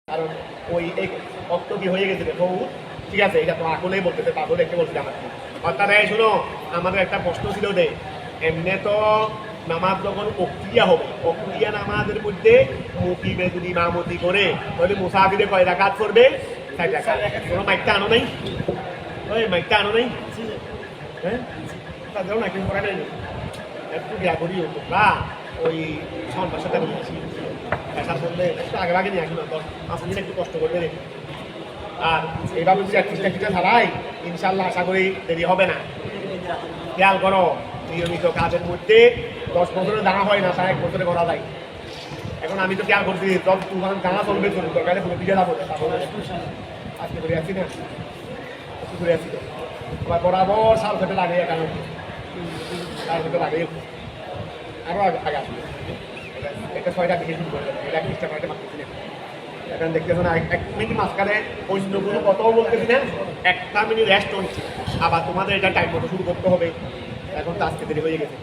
কারণ ওই এই অক্ত কি হয়ে গেছে দেখো, ঠিক আছে, এটা তো আকলেই বলতেছে, পাগল দেখতে বলছে আমাকে। অর্থাৎ শোনো, আমাদের একটা প্রশ্ন ছিল যে এমনি তো নামাজ যখন অক্রিয়া হবে, অক্রিয়া নামাজের মধ্যে মুকিমে যদি ইমামতি করে তাহলে মুসাফিরে কয় রাকাত করবে? 4 রাকাত। কোনো মাইকটা আনো নাই? ওই মাইকটা আনো নাই? হ্যাঁ, তাদের না কিন্তু করে নাই, একটু বিয়া করি তোমরা ওই সন্ধ্যার সাথে নিয়ে আসি, পেশা করলে একটু আগে আগে নিয়ে আসি না, 5 মিনিট একটু কষ্ট করবে রে। আর এইভাবে যদি 31টা ছাড়াই ইনশাল্লাহ আশা করি দেরি হবে না। খেয়াল করো, নিয়মিত কাজের মধ্যে 10 বছরে দাঁড়া হয় না, 1 বছরে করা যায়। এখন আমি তো খেয়াল করছি, সব তোমার দাঁড়া চলবে, চলুন দরকারে তুমি দিকে যাবো, আজকে করে আসছি না, আজকে করে আসছি তো আবার বরাবর সাল খেতে লাগে, কারণ সাল খেতে লাগে আরো আগে আসবে। এটা 6টা বেশি শুরু করে দেবে, এটা 20টা 5টা মারতেছি না। এখন দেখতেছো না, 1 মিনিট মাঝখানে অন্য কোনো কথাও বলতেছি না, 1টা মিনিট রেস্ট হচ্ছে, আবার তোমাদের এটা টাইম মতো শুরু করতে হবে। এখন তো আজকে দেরি হয়ে গেছে,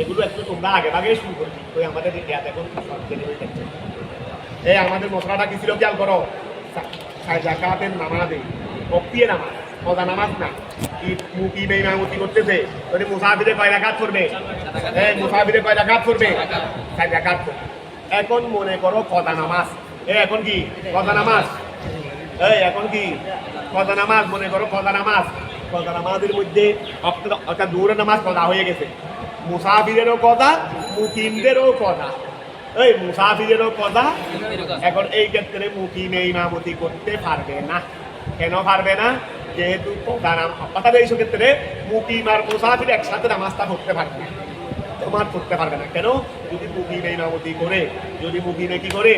এগুলো একটু তোমরা আগে আগে শুরু করবি, ওই আমাদের ইয়াত এখন দেরি হয়ে যাচ্ছে। এই আমাদের মশলাটা কি ছিল খেয়াল করো, 4 রাকাতের নামাজে অক্রিয়া নামাজ, কদা নামাজ না, মুকিমে ইমামতি করতেছে, তাহলে মুসাফিরে কয় রাকাত করবে? মুসাফিরে কয় রাকাত করবে? 4 রাকাত করবে। এখন মনে করো কদা নামাজ, এখন কি কদা নামাজ, এখন কি কদা নামাজ, মনে করো কদা নামাজ, কদা নামাজের মধ্যে অর্থাৎ দূরের নামাজ কদা হয়ে গেছে, মুসাফিরেরও কদা, মুকিমদেরও কদা, এই মুসাফিরেরও কদা। এখন এই ক্ষেত্রে মুকিমে ইমামতি করতে পারবে না। কেন পারবে না? যেহেতু অর্থাৎ এই ক্ষেত্রে মুকিম আর মুসাফির একসাথে নামাজটা পড়তে পারবে না, তোমার পড়তে পারবে না। কেন? যদি মুকিমে ইমামতি করে, যদি মুকিমে কি করে,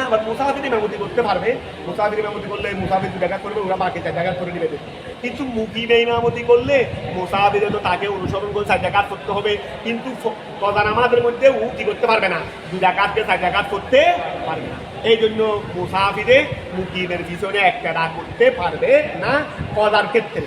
আবার মুসাফির ইমামতি করতে পারবে, মুসাফির ইমামতি করলে মুসাফির 2 রাকাত করবে, ওরা বাকি 4 রাকাত করে নেবে। কিন্তু মুকিমে ইমামতি করলে মুসাফিরে তো তাকে অনুসরণ করে 4 রাকাত করতে হবে, কিন্তু কদা নামাজের মধ্যে ও কি করতে পারবে না, 2 রাকাতকে 4 রাকাত করতে পারবে না। এই জন্য মুসাফিরে মুকিমের পিছনে 1 রাকাত করতে পারবে না কদার ক্ষেত্রে।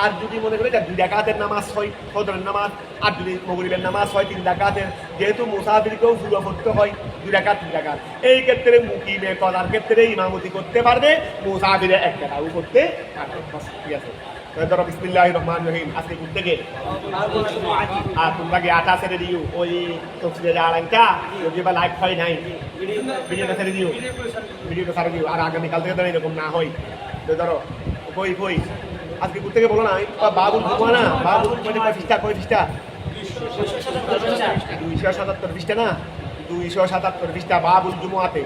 আর যদি মনে করে যে 2 রাকাতের নামাজ হয় ফজরের নামাজ, আর যদি মাগরিবের নামাজ হয় 3 রাকাতের, যেহেতু মুসাফিরকেও পুরো করতে হয় 2 রাকাত 3 রাকাত, এই ক্ষেত্রে মুকিমে কদার ক্ষেত্রে ইমামতি করতে পারবে, মুসাফিরে 1 রাকাতও করতে পারবে। ঠিক আছে, ধরো বিসমিল্লাহির রহমানির রহিম, আজকে ঘুর থেকে আর তোমরা কি আটা ছেড়ে দিও, ওই তফসিলের আড়াইটা যদি বা লাইভ হয় নাই, ভিডিওটা ছেড়ে দিও, ভিডিওটা ছেড়ে দিও। আর আগামীকাল থেকে ধরো এরকম না হয়, তো ধরো কই কই আজকে ঘুর থেকে বলো না, বাবুল ঘুমা না, বাবুল কয় পৃষ্ঠা, কয় পৃষ্ঠা? 277 পৃষ্ঠা না, 277 পৃষ্ঠা বাবুল জুমুআতে।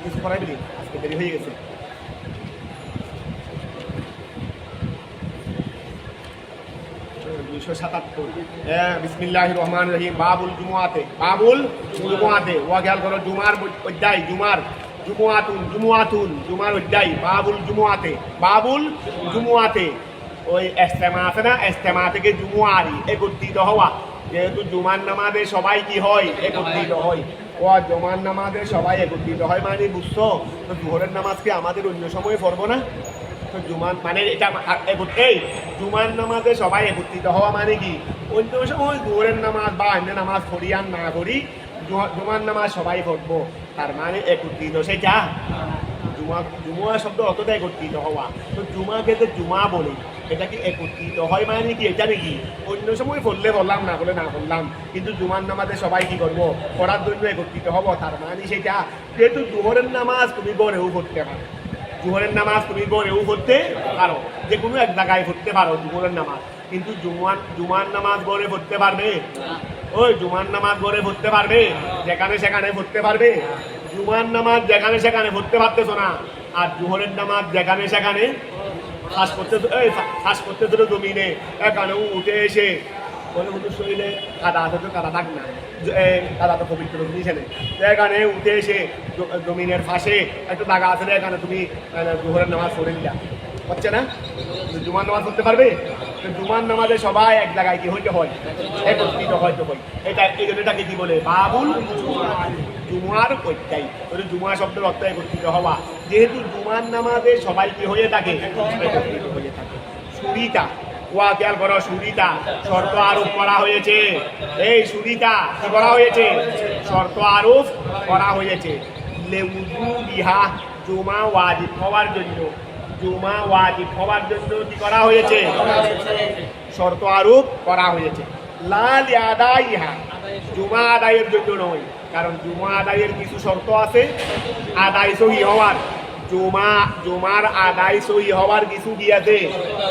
কিছু করাই বলি, আজকে দেরি হয়ে গেছে। বিসমিল্লাহির রহমানির রহিম, বাবুল জুমুআতে, বাবুল জুমুআতে, ওয়া খেয়াল করো, জুমার অধ্যায়, জুমার জুমুআতুন, জুমুআতুন জুমার অধ্যায়, বাবুল জুমুআতে, বাবুল জুমুআতে। ওই ইস্তেমা আছে না, ইস্তেমা থেকে জুমুআরি একত্রিত হওয়া, যেহেতু জুমার নামাজে সবাই কি হয়, একত্রিত হয়। ও জুমার নামাজে সবাই একত্রিত হয় মানে বুঝছো, তো জোহরের নামাজকে আমাদের অন্য সময়ে পড়বো না, তো জুমান মানে এটা এই জুমার নামাজে সবাই একত্রিত হওয়া মানে কি, অন্য সময় জোহরের নামাজ বা অন্য নামাজ পড়ি আর না করি, জুমার নামাজ সবাই পড়বো, তার মানে একত্রিত সেটা জুমা শব্দ অতটা একত্রিত হওয়া। তো জুমাকে যে জুমা বলি, এটা কি একত্রিত হয় মানে কি, এটা নাকি অন্য সময় পড়লে বললাম, না বলে না বললাম, কিন্তু জুমার নামাজে সবাই কি করবো, পড়ার জন্য একত্রিত হবো, তার মানে সেটা। যেহেতু জোহরের নামাজ তুমি গড়েও পড়তে পারো, জোহরের নামাজ তুমি গড়েও পড়তে পারো, যে কোনো এক জায়গায় পড়তে পারো জোহরের নামাজ, কিন্তু জুমার নামাজ গড়ে পড়তে পারবে? ওই জুমার নামাজ গড়ে পড়তে পারবে? যেখানে সেখানে পড়তে পারবে? জুমার নামাজ যেখানে সেখানে পড়তে পারতেছো না, আর জোহরের নামাজ যেখানে সেখানে শ্বাস করতে ধরো জমিনে, এখানেও উঠে এসে বলে হুজুর শরীরে কাদা আছে, তো কাদা থাক না, কাদা তো পবিত্র জিনিস নেই, এখানে উঠে এসে জমিনের পাশে একটু দাগা আছে, এখানে তুমি জোহরের নামাজ পড়ে নিলা, হচ্ছে না? জুমার নামাজ পড়তে পারবে? জুমার নামাজে সবাই এক জায়গায় কি হইতে হয়, একত্রিত হয়তো হয়। এটা এই জন্য এটাকে কি বলে, বাবুল জুমার অধ্যায়। জুমা শব্দের অর্থ একত্রিত হওয়া, যেহেতু জুমার নামাজে সবাই কি হয়ে থাকে, একত্রিত হয়ে থাকে। সুরিতা, ওয়া খেয়াল করো, সুরিতা শর্ত আরোপ করা হয়েছে, এই সুরিতা কি করা হয়েছে, শর্ত আরোপ করা হয়েছে। লিউজুবিহা জুমা ওয়াজিব হওয়ার জন্য, জুমা ওয়াজিব হওয়ার জন্য কি করা হয়েছে? শর্ত আরোপ করা হয়েছে। লা লিআদাইহা জুমা আদায়ের জন্য নয়, কারণ জুমা আদায়ের কিছু শর্ত আছে আদায় সহি হওয়ার, জুমার আদায় সহি হওয়ার কিছু কি আছে?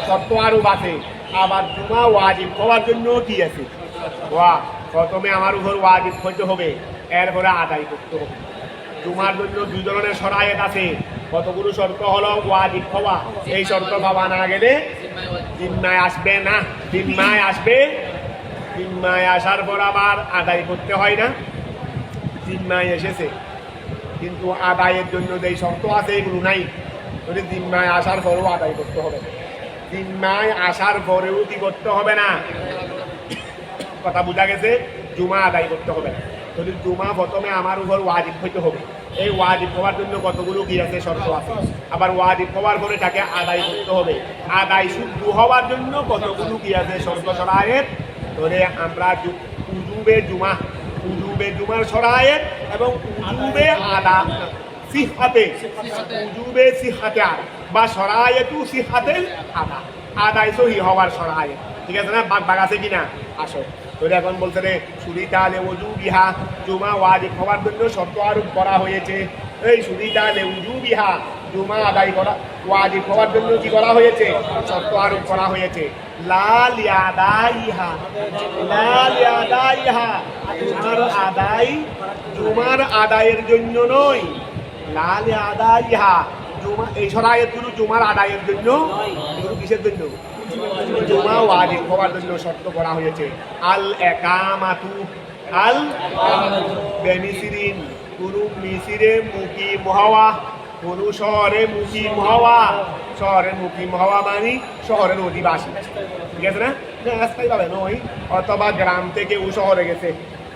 শর্ত আরোপ আছে। আবার জুমা ওয়াজিব হওয়ার জন্য কি আছে? প্রথমে আমার উপর ওয়াজিব হইতে হবে, এরপরে আদায় করতে হবে। জুমার জন্য দুই ধরনের শরায়েত আছে। কতগুলো শর্ত হলো? ওয়াজিব হওয়া, এই শর্ত পাওয়া না গেলে জিম্মায় আসবে না। জিম্মায় আসবে, জিম্মায় আসার পর আবার আদায় করতে হয় না। জিম্মায় এসেছে কিন্তু আদায়ের জন্য যেই শর্ত আছে এগুলো নাই, যদি জিম্মায় আসার পরেও আদায় করতে হবে। জিম্মায় আসার পরেও কি করতে হবে না? কথা বোঝা গেছে? জুমা আদায় করতে হবে না। যদি জুমা প্রথমে আমার উপর ওয়াজিব হইতে হবে, এই ওয়াজিব হওয়ার জন্য কতগুলো কি আছে? শর্ত আছে। আবার ওয়াজিব হওয়ার পরে তাকে আদায় করতে হবে। আদায় শুদ্ধ হওয়ার জন্য কতগুলো কি আছে? শর্ত শরায়েত। ধরে আমরা উজুবে জুমা, উজুবে জুমার শরায়েত এবং উজুবে আদা সিহাতে, উজুবে সিহাতে বা শরায়েতু সিহাতে আদা, আদায় সহি হওয়ার শরায়েত। ঠিক আছে না? বাগ আছে কিনা? আসো তোরে এখন বলতে রে সুরিতা লিউজুবিহা জুমা ওয়াজিব হওয়ার জন্য শর্ত আরোপ করা হয়েছে। এই সুরিতা লিউজুবিহা জুমা আদায় করা ওয়াজিব হওয়ার জন্য কি করা হয়েছে? শর্ত আরোপ করা হয়েছে। লা লিআদাইহা, লা লিআদাইহা জুমার আদায়ের জন্য নয়। লা লিআদাইহা জুমা, এই শরায়েতগুলো জুমার আদায়ের জন্য, এগুলো কিসের জন্য? জুমা ওয়াজিব হওয়ার জন্য শর্ত করা হয়েছে। আল একামাতু, আল বেমিসিরিন, কোন মিসিরে মুকিম হওয়া, কোন শহরে মুকিম হওয়া। শহরে মুকিম হওয়া মানে শহরের অধিবাসী। ঠিক আছে না? রাস্তায় পাবে নয়। অথবা গ্রাম থেকে ও শহরে গেছে।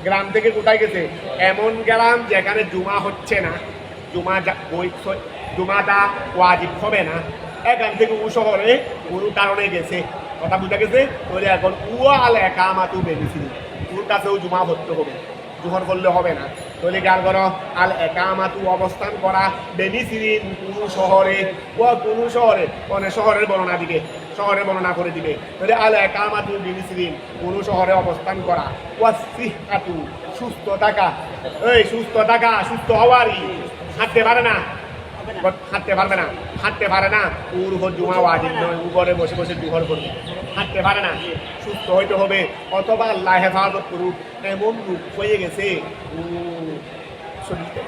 গ্রাম থেকে কোথায় গেছে? এমন গ্রাম যেখানে জুমা হচ্ছে না, জুমাটা ওয়াজিব হবে না, এখান থেকে ও শহরে কোনো কারণে গেছে। কথা বুঝা গেছে? তাহলে এখন ও আল একামাতু বেমিসিরিন, ওর কাছেও জুমা ধরতে হবে, জোহর করলে হবে না। তাহলে গাল করো আল একামাতু অবস্থান করা বেমিসিরিন কোনো শহরে, ও কোনো শহরে, মানে শহরের বর্ণনা দিবে, শহরে বর্ণনা করে দিবে। তাহলে আল একামাতু বেমিসিরিন কোনো শহরে অবস্থান করা। ওয়াসিহাতু সুস্থ থাকা, এই সুস্থ থাকা, সুস্থ হওয়ারই। হাঁটতে পারে না, হাঁটতে পারবে না, হাঁটতে পারে না, ওর উপর জুমা ওয়াজিব নয়, উপরে বসে বসে জোহর করবে। হাঁটতে পারে না, সুস্থ হইতে হবে। অথবা আল্লাহ হেফাজত করুক, এমন রূপ হয়ে গেছে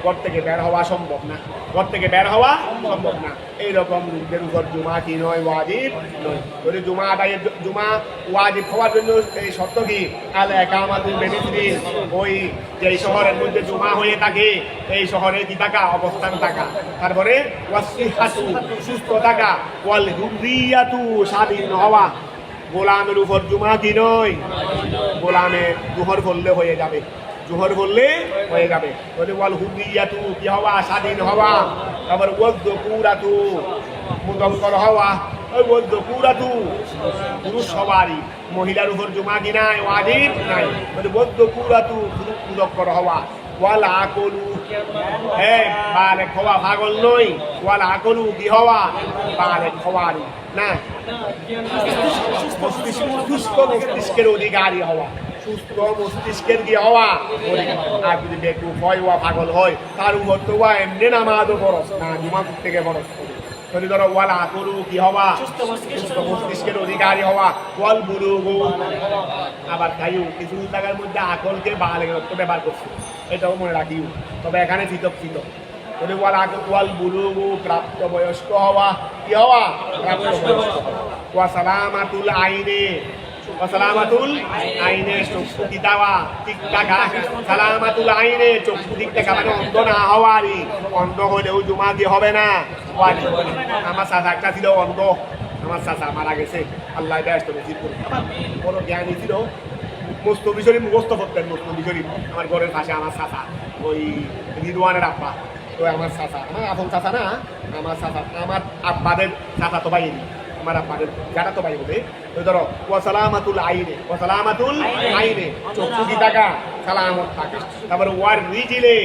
ঘর থেকে বের হওয়া সম্ভব না, ঘর থেকে বের হওয়া সম্ভব না। এইরকম লোকদের উপর জুমা কি নয়? ওয়াজিব নয়। যদি জুমা আদায়ের, জুমা ওয়াজিব হওয়ার জন্য এই শর্ত কি? আল একামাতু বেমিসিরিন, ওই যে শহরের মধ্যে জুমা হয়ে থাকে এই শহরে কি থাকা? অবস্থান থাকা। তারপরে ওয়াসিহাতু সুস্থ থাকা, ওয়াল হুরিয়াতু স্বাধীন হওয়া। গোলামের উপর জুমা কি নয়? গোলামে জোহর করলে হয়ে যাবে, জোহর করলে হয়ে যাবে। তাহলে ওয়াল হুরিয়াতু কি হওয়া? স্বাধীন হওয়া। তারপর ওয়াযকুরাতু মুযাক্কার হওয়া, ওই ওয়াযকুরাতু পুরুষ সবারই, মহিলার উপর জুমা কি নাই? ওয়াজিব নাই। তাহলে ওয়াযকুরাতু মুযাক্কার হওয়া। ওয়াল আকলু, এই বালেগ হওয়া, পাগল নয়। ওয়াল আকলু কি হওয়া? বালেগ হওয়ারই না, সুস্থ মস্তিষ্কের অধিকারী হওয়া, সুস্থ মস্তিষ্কের কি হওয়া? আর যদি বেকুব হয় ওয়া পাগল হয়, তার উপর তো এমনি নামাজও খরচ না, জুমা থেকে খরচ করে। যদি ধরো ওয়াল আকলু কি হওয়া? সুস্থ মস্তিষ্কের অধিকারী হওয়া। ওয়াল বুলুগু, আবার তাইও কিছু জায়গার মধ্যে আকলকে বালেগের অর্থ ব্যবহার করছে, এটাও মনে রাখিও। তবে এখানে পৃথক পৃথক। যদি ওয়াল বুলুগু প্রাপ্তবয়স্ক হওয়া, কি হওয়া? প্রাপ্তবয়স্ক। ওয়া সালামাতুল আইনে, সালামাতুল আইনে চক্ষু কি দেওয়া? ঠিক থাকা। সালামাতুল আইনে চক্ষু ঠিক থাকা মানে অন্ধ না হওয়ারই। অন্ধ হলেও জুমা দিয়ে হবে না। আমার চাচা একটা ছিল অন্ধ, আমার চাচা মারা গেছে, আল্লাহ ব্যস্ত নসিব করুন। বড় জ্ঞানী ছিল, মুস্তফি শরীফ মুখস্থ করতেন। মুস্তফি শরীফ আমার ঘরের পাশে আমার চাচা, ওই রিদওয়ানের আব্বা। তো আমার চাচা, আমার আপন চাচা না, আমার চাচা, আমার আব্বাদের চাচা তো ভাই, আমার আব্বাদের যারা তো ভাই হবে, ওই ধরো ওয়াসালামাতুল আইনে চক্ষু কি থাকা সালামত থাকা। তারপরে ওয়ার রিজিলে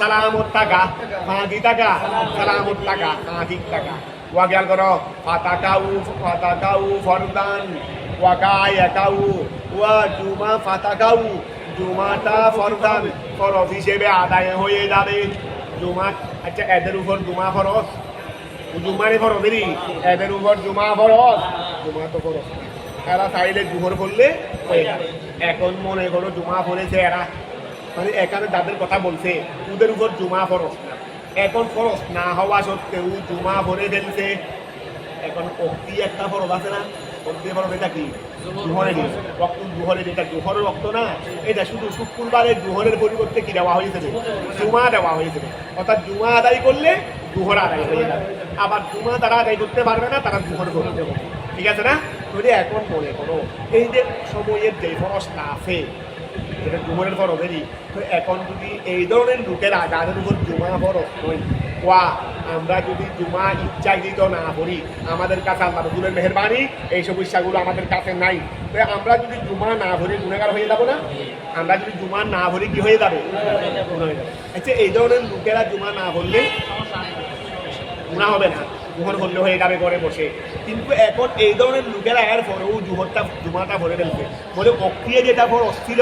সালামত থাকা, পা কি থাকা সালামত থাকা, পা ঠিক থাকা। ওয়া খেয়াল করো ফাতাকাউ ফরদান ওয়া কায়াকাউ ওয়া জুমা ফাতাকাউ জুমাটা ফরদান ফরজ হিসেবে আদায় হয়ে যাবে। জুমা আচ্ছা এদের উপর জুমা ফরজ, জুমারে ফরজেরই এদের উপর জুমা ফরজ, জুমা তো ফরজ এরা চাইলে জুহর করলে হয়ে যাবে। এখন মনে করো জুমা পড়েছে এরা, মানে এখানে যাদের কথা বলছে ওদের উপর জুমা ফরজ না, এখন ফরজ না হওয়া সত্ত্বেও জুমা ভরে ফেলছে। এখন অক্তি একটা ফরজ আছে না, অক্তি ফরজ এটা কি জুহরের রক্ত, জুহরের এটা জুহরের রক্ত না, এটা শুধু শুক্রবারের জুহরের পরিবর্তে কি দেওয়া হয়েছে জুমা দেওয়া হয়েছে। অর্থাৎ জুমা আদায় করলে জুহর আদায় হয়ে যাবে, আবার জুমা তারা আদায় করতে পারবে না, তারা জুহর করতে হবে। ঠিক আছে না? যদি এখন মনে করো এই যে সময়ের যে ফরজটা আছে যেটা জুমরের ফরজেরই, তো এখন যদি এই ধরনের লোকেরা যাদের উপর জুমা ফরজ নয় ওয়া আমরা যদি জুমা ইচ্ছাকৃত না করি, আমাদের কাছে আল্লাহ রাসূলের মেহেরবানি এই সমস্যাগুলো আমাদের কাছে নাই, তো আমরা যদি জুমা না ভরি গুনাহগার হয়ে যাবো না? আমরা যদি জুমা না ভরি কি হয়ে যাবে? আচ্ছা এই ধরনের লোকেরা জুমা না ভরলে গুনাহ হবে না, জুহর করলে হয়ে যাবে ঘরে বসে। কিন্তু এখন এই ধরনের লোকেরা এর পরেও জুমাটা ভরে ফেলবে, বলে বক্রিয়ে যেটা ফরজ ছিল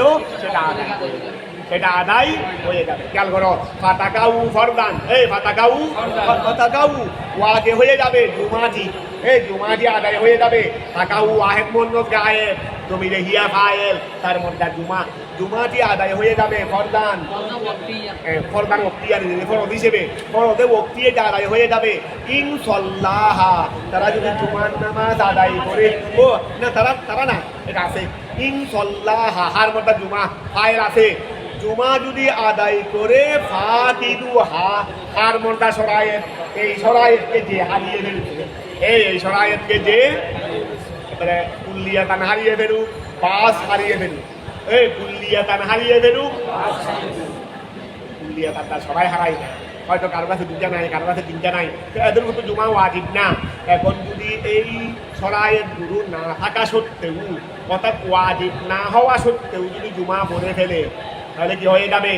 সেটা আদায় হয়ে যাবে। খেয়াল করো ফাতাকাউ ফরদান, এই ফাতাকাউ ওয়াজে হয়ে যাবে জুমাটি, এই জুমাটি আদায় হয়ে যাবে। ফাতাকাউ ওয়াহেদ মুন্নস গায়েব জমিরে হিয়া ফায়েল, তার মধ্যে জুমাটি আদায় হয়ে যাবে ফরদান ওয়াক্তিয়ান ফরজ হিসেবে, ফরজে ওয়াক্তিয়া আদায় হয়ে যাবে। ইনশাল্লাহা তারা যদি জুমার নামাজ আদায় করে, ও না তারা না এটা আছে ইনশাল্লাহা হার মধ্যে জুমা ফায়েল আছে, জুমা যদি আদায় করে ফাতিদুহা হার মর্দা সরায়েত, এই সরায়েতকে যে হারিয়ে ফেলছে, এই সরায়েতকে যে কুল্লিয়াতান হারিয়ে ফেলুক, পাস হারিয়ে ফেলুক, এই কুল্লিয়াতান হারিয়ে ফেলুক, কুল্লিয়াতানটা সবাই হারাই না, হয়তো কারো কাছে দুইটা নাই, কারো কাছে তিনটা নাই, তো এদের মতো জুমা ওয়াজিব না। এখন যদি এই সরায়েত গুরু না থাকা সত্ত্বেও, অর্থাৎ ওয়াজিব না হওয়া সত্ত্বেও যদি জুমা পড়ে ফেলে, তাহলে কি হয়ে যাবে?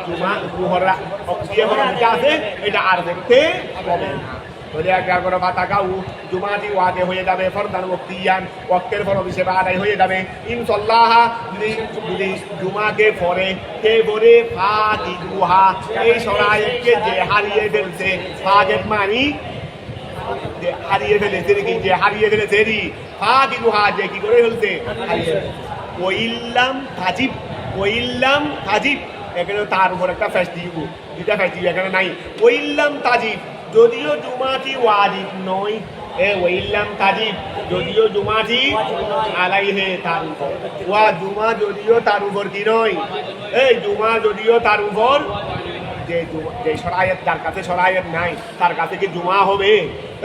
জুমা জুহররা অক্সিয়ে যেটা আছে এটা আর দেখতে হবে না। বলে একবার করে ফাতাকাউ জুমাটি ওয়াজে হয়ে যাবে ফরদান ওয়াক্তিয়ান, ওয়াক্তের ফরজ হিসেবে আদায় হয়ে যাবে। ইনশাল্লাহ যদি জুমাকে পড়ে কে বলে ফাতিদুহা এই সরায়েতকে যে হারিয়ে ফেলছে, ফাগেত মানি যে হারিয়ে ফেলেছে, কি যে হারিয়ে ফেলেছে রি ফাতিদুহা যে কি করে ফেলছে হারিয়ে ফেলছে। ওইল্লাম তাজিব এখানে তার উপর একটা ফ্যাস দিব, দুটা ফ্যাস দিব এখানে নাই। ওইল্লাম তাজিব যদিও জুমাটি ওয়াজিব নয়, ওইল্লাম তাজিব যদিও জুমাটি আলাইহে তার উপর, ওয়া জুমা যদিও তার উপর কি নয়, এই জুমা যদিও তার উপর, যে সরায়েত যার কাছে সরায়েত নাই তার কাছে কি জুমা হবে?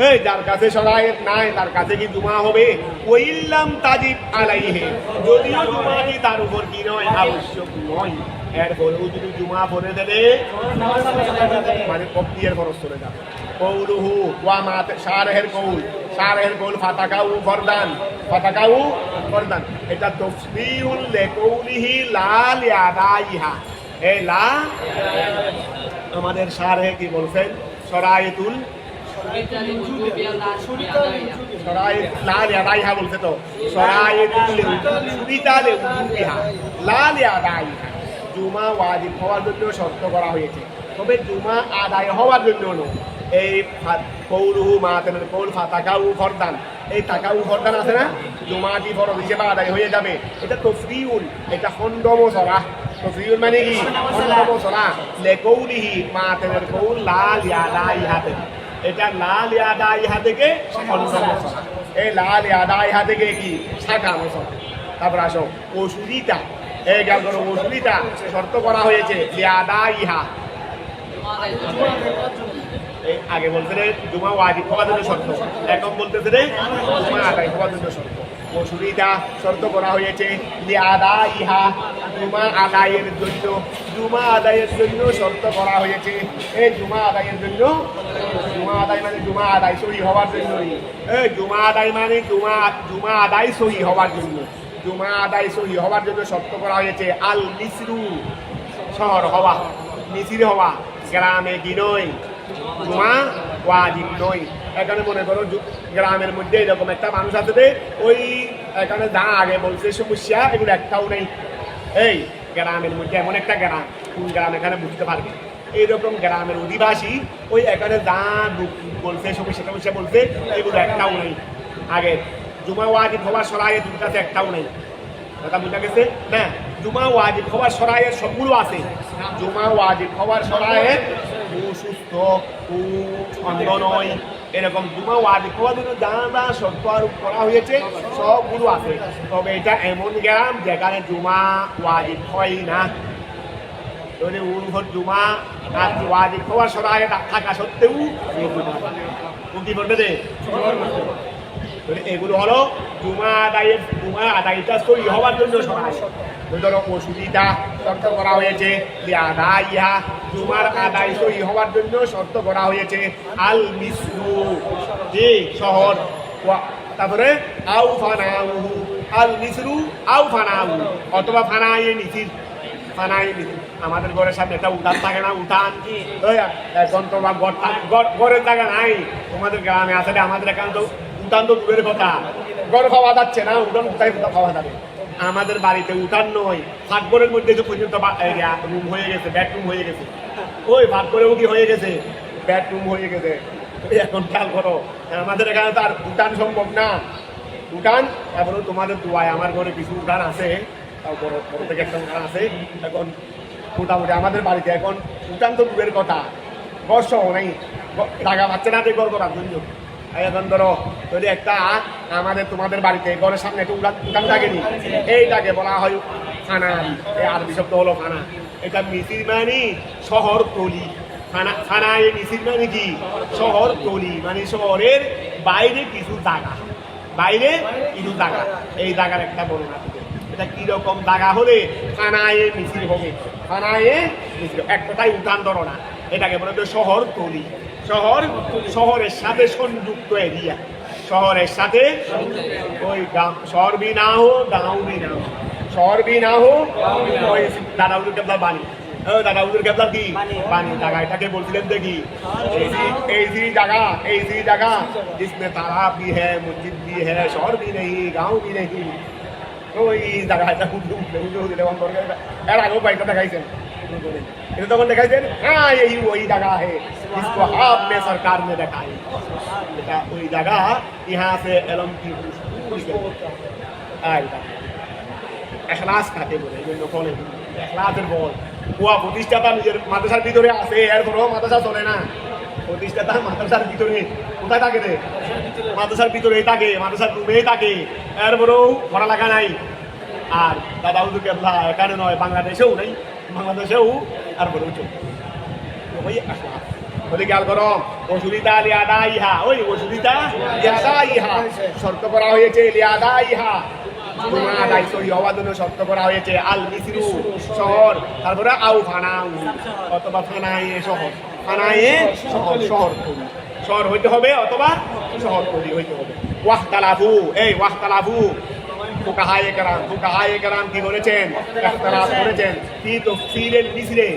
এই যার কাছে সরায়েত নাই তার কাছে কি জুমা হবে? ওইল্লাম তাজিব আলাইহে যদিও জুমাটি তার উপর কি নয় আবশ্যক নয়, এরপরেও যদি জুমা পড়ে দেবে মানে কপ্তিয়ের খরচ চলে যাবে। কৌলুহু ওয়া মাতে শারহের কৌল ফাতাকাউ ফরদান এটা তাফসীরুল লিকাউলিহি লা লিআদাইহা, এই লা আমাদের শারহে কি বলছেন? সরায়েতুল সরায়েত লা লিআদাইহা বলছে, তো সরায়েতুল সুবিতা লিউজুবিহা লা লিআদাইহা জুমা ওয়াজিব হওয়ার জন্য শর্ত করা হয়েছে, তবে জুমা আদায় হওয়ার জন্য নয়। এই কৌলুহু মাতেনের কৌল ফাতাকাউ ফরদান, এই তাকাউ ফরদান আছে না, জুমাটি ফরজ হিসেবে আদায় হয়ে যাবে। এটা তফরিউল, এটা খন্ডম সরা, তফরিউল মানে কি খন্ডম সরা। লেকৌলিহি মাতেনের কৌল লা লিআদাইহা থেকে, এটা লা লিআদাইহা থেকে খন্ডম সরা, এই লা লিআদাইহা থেকে কি সাকাম সরা। তারপর আসো ওসুরিতা, এই গেল করো ওসুরিতা শর্ত করা হয়েছে লিআদাইহা, আগে বলতে রে জুমা ওয়াজিব হওয়ার জন্য শর্ত, এখন বলতেছে রে জুমা আদায় হওয়ার জন্য শর্ত। ওসুরিতা শর্ত করা হয়েছে লিআদাইহা জুমা আদায়ের জন্য শর্ত করা হয়েছে। এই জুমা আদায়ের জন্য, জুমা আদায় মানে জুমা আদায় সহি হওয়ার জন্যই। এই জুমা আদায় মানে জুমা আদায় সহি হওয়ার জন্য, জুমা আদায় সহি হওয়ার জন্য শর্ত করা হয়েছে। আল মিসরু শহর হওয়া, মিসির হওয়া, গ্রামে কি নয়, জুমা ওয়াজিব নয়। এখানে মনে করো গ্রামের মধ্যে এরকম একটা মানুষ আছে, ওই এখানে যা আগে বলছে সমস্যা এগুলো একটাও নেই। এই গ্রামের মধ্যে এমন একটা গ্রাম, কোন গ্রাম এখানে বুঝতে পারবে, এইরকম গ্রামের অধিবাসী ওই এখানে যা বলছে সমস্যা বলছে এগুলো একটাও নেই। আগে জুমা ওয়াজিব হওয়ার সরাইয়ে দুটো কাছে একটাও নেই। কথা বুঝা গেছে না? জুমা ওয়াজিব হওয়ার সরাইয়ের সবগুলো আছে। জুমা ওয়াজিব হওয়ার সরাইয়ের সুস্থ অন্ধ নয়, এরকম জুমা ওয়াজিব হওয়ার জন্য যা যা শর্ত আরোপ করা হয়েছে সবগুলো আছে। তবে এটা এমন গ্রাম যেখানে জুমা ওয়াজিব হয় না। জুমা আর ওয়াজিব হওয়ার সরাইয়ে থাকা সত্ত্বেও কি বলবে যে এগুলো হলো জুমা আদায়টা সহি হওয়ার জন্য সরাই। ধরো অসুবিধা শর্ত করা হয়েছে, জুমার আদায় সহি হওয়ার জন্য শর্ত করা হয়েছে। আল মিসরু যে শহর, তারপরে আউ ফানাউহু, আল মিসরু আউ ফানাউহু, অথবা ফানায়ে মিসির। ফানায়ে মিসির আমাদের ঘরের সামনে একটা উঠান থাকে না, উঠান। এখন তোমার ঘরের জায়গা নাই, তোমাদের গ্রামে আছে, আমাদের এখানে তো উঠান তো দূরের কথা, ঘর পাওয়া যাচ্ছে না, উঠান কোথায় পাওয়া যাবে? আমাদের বাড়িতে উঠান নয়, ফাটঘরের মধ্যে যে পর্যন্ত রুম হয়ে গেছে, বেডরুম হয়ে গেছে, ওই ফাটঘরেও কি হয়ে গেছে, বেডরুম হয়ে গেছে। এখন খেয়াল করো, আমাদের এখানে তো আর উঠান সম্ভব না। উঠান তারপরে তোমাদের দোয়ায় আমার ঘরে কিছু উঠান আছে, তারপর বড় থেকে একটা উঠান আছে। এখন মোটামুটি আমাদের বাড়িতে এখন উঠান তো দূরের কথা, ঘর সহ নেই, টাকা পাচ্ছে না ঘর করার জন্য। এখন ধরো যদি একটা আমাদের তোমাদের বাড়িতে ঘরের সামনে একটা উঠান থাকেনি, এইটাকে বলা হয় ফানা। এই আরবি শব্দ হলো ফানা। এটা মিসির মানে শহর তলি। ফানায় মিসির মানে কি? শহর তলি, মানে শহরের বাইরে কিছু জায়গা, বাইরে কিছু জায়গা। এই জায়গার একটা বর্ণনা থাকে। এটা কিরকম জায়গা হলে ফানায়ে মিসির হবে? ফানায়ে মিসির এক কথায় উঠান ধরো না, এটাকে বলে শহর তলি। শহরের সাথে সংযুক্ত এরিয়া, শহরের সাথে ওই শহর বি না হো গাঁও বি না হো, শহর বি না হো। ওই দাদা হুজুর কেবলার বাণী, দাদা হুজুর কেবলার কি বাণী জায়গা, এটাকে বলছিলেন দেখি ऐसी जगह जिसमें तालाब भी है, मस्जिद भी है, शहर भी नहीं, गाँव भी नहीं। ওই জায়গা এটা এর আগেও বাইকটা দেখাইছেন, এটা তখন দেখাইছেন হ্যাঁ এই ওই জায়গা है जिसको आपने सरकार ने देखाई। এটা ওই জায়গা यहाँ से एलम की এখলাস কাকে বলে, এই জন্য বলে এখলাসের বল। ওয়া প্রতিষ্ঠাতা নিজের মাদ্রাসার ভিতরে আছে, এরপরেও মাদ্রাসা চলে না। প্রতিষ্ঠাতা মাদ্রাসার ভিতরে কোথায় থাকে রে? মাদ্রাসার ভিতরেই থাকে, মাদ্রাসার রুমেই থাকে, এরপরেও পড়ালেখা নাই। আর দাদা হুজুর কেবলা এখানে নয়, বাংলাদেশেও নেই, বাংলাদেশেও তারপরেও চলছে। ওই এখলাস বলে খেয়াল করো, অসুবিধা লিয়াদা ইহা, ওই অসুবিধা লিয়াদা ইহা শর্ত করা হয়েছে। লিয়াদা ইহা জুমা আদায় সহি হওয়ার জন্য শর্ত করা হয়েছে। আল মিসরু শহর, তারপরে আউ ফানাউ অথবা ফানায়ে শহর। ফানায়ে শহর, শহর হইতে হবে অথবা শহর তৈরি হইতে হবে। ওয়াহতালাফু, এই ওয়াহতালাফু ফুকাহায়ে কেরাম কি করেছেন? ইখতিলাফ করেছেন কি তাফসীরের মিসরে,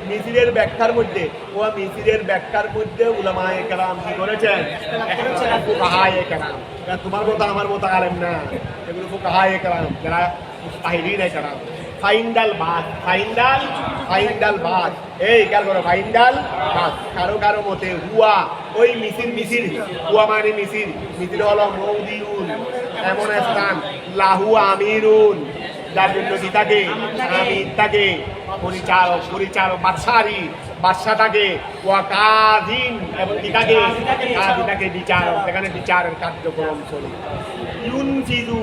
মিসরের ব্যাখ্যার মধ্যে। ও মিসরের ব্যাখ্যার মধ্যে উলামায়ে কেরাম কি করেছেন? ফুকাহায়ে কেরাম। তোমার মতো আমার মতো আলেম না, এগুলো ফুকাহায়ে কেরাম, যারা মুজতাহিদিনে কেরাম। ফাইন্ডাল বাদ, এই খেয়াল করো, ফাইন্ডাল বাদ। কারো মতে হুয়া, ওই মিসির, হুয়া মানে মিসির হলো মৌদিউন, এমন স্থান, লাহু আমিরুন, যার জন্য কি থাকে? আমির থাকে, পরিচারক বাদশা থাকে। ওয়া কাযিন, এবং কি থাকে? কাযী থাকে, বিচারক, এখানে বিচারের কার্যক্রম চলে। ইউনফিজু,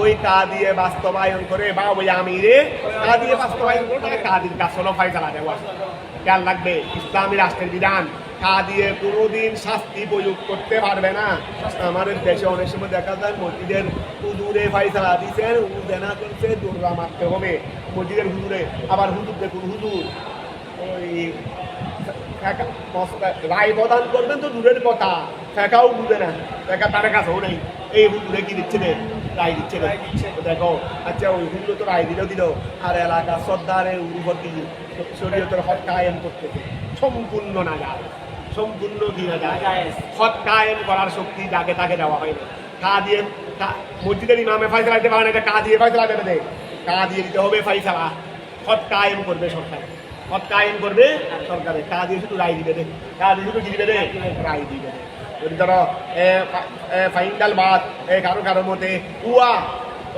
ওই কাদিয়ে বাস্তবায়ন করে, বা ওই আমিরে কাদিয়ে বাস্তবায়ন করে, তাহলে কাদির কাজ হলো ফায়সালা দেওয়া। খেয়াল রাখবে, ইসলামী রাষ্ট্রের বিধান কা দিয়ে কোনোদিন শাস্তি প্রয়োগ করতে পারবে না। আমাদের দেশে অনেক সময় দেখা যায় মসজিদের হুজুরে ফাইসালা দিচ্ছেন, দেনা করছে, দৌড়া মারতে হবে মসজিদের হুজুরে। আবার হুজুর দেখুন, হুজুর ওই রায় প্রদান করবেন তো দূরের কথা, ফেঁকাও বুঝে না, ফেঁকা তার কাছেও নেই। এই হুজুরে কি দিচ্ছে রে? রায় দিচ্ছে রে। দেখো আচ্ছা, ওই হুজুরে তো রায় দিল আর এলাকা সর্দারের উপর দিয়ে শরীয়তের হক কায়েম করতেছে। সম্পূর্ণ না যায়, সম্পূর্ণ কি না যায়, হক কায়েম করার শক্তি যাকে তাকে দেওয়া হয় না। কা দিয়ে মসজিদের ইমামে ফাইসলা দিতে পারে না, এটা কা দিয়ে ফাইসলা দেবে দে, কা দিয়ে দিতে হবে ফাইসলা। হক কায়েম করবে সরকার, হক কায়েম করবে সরকারে, কা দিয়ে শুধু রায় দিবে দে, কা দিয়ে শুধু কি দিবে দে, রায় দিবে দে। যদি ধরো ফাইনাল বাদ কারো মতে উয়া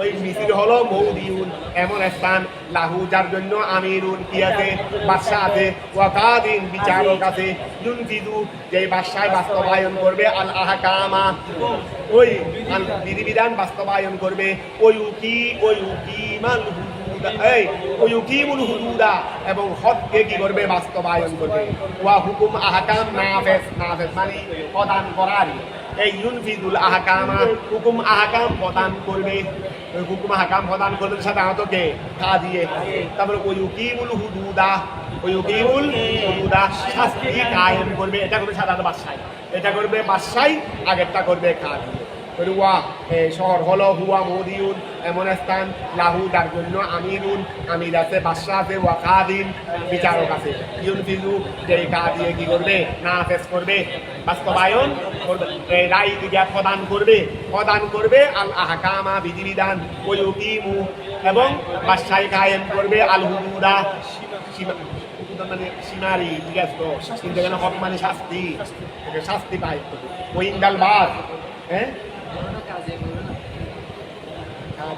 ওই মিছিল হলো মৌদিউন, এমন স্থান লাহু যার জন্য আমিরুন কি আছে, বাদশাহ আছে, ওয়াকাদিন বিচারক আছে, জুনফিদু যে বাদশায় বাস্তবায়ন করবে, আল আহকামা ওই বিধিবিধান বাস্তবায়ন করবে, ওই উকিমাল হুদুদা এবং হদকে কি করবে, বাস্তবায়ন করবে। ওয়া হুকুম আহকাম নাফেজ, নাফেজ মানে প্রদান করার, এই ইউনফিদুল আহকামা হুকুম আহকাম প্রদান করবে। ওই হুকুম আহকাম প্রদান করবে সাধারণত কে, কা দিয়ে। তারপরে ওই উকিমুল হুদুদা, ওই উকিমুল হুদুদা শাস্তি কায়েম করবে, এটা করবে সাধারণত বাদশায়, এটা করবে বাদশায়, আগেরটা করবে কা দিয়ে। ওয়া শহর হলো হুয়া মদিউন এমন স্থান লাহু যার জন্য আমিরুন, আমির আছে, বাদশাহ আছে, ওয়াকাদিন বিচারক আছে, ইউনফিজু যে কা দিয়ে কি করবে, নাফেজ করবে, বাস্তবায়ন করবে, রায় দিয়া প্রদান করবে, প্রদান করবে আল আহকামা বিধিবিধান, ওই উকিমু এবং বাদশাহ কায়েম করবে আল হুদুদা মানে সীমারি, ঠিক আছে তো, কিন্তু এখানে হক মানে শাস্তি, শাস্তি পায়। ওই ইন্দাল বাদ হ্যাঁ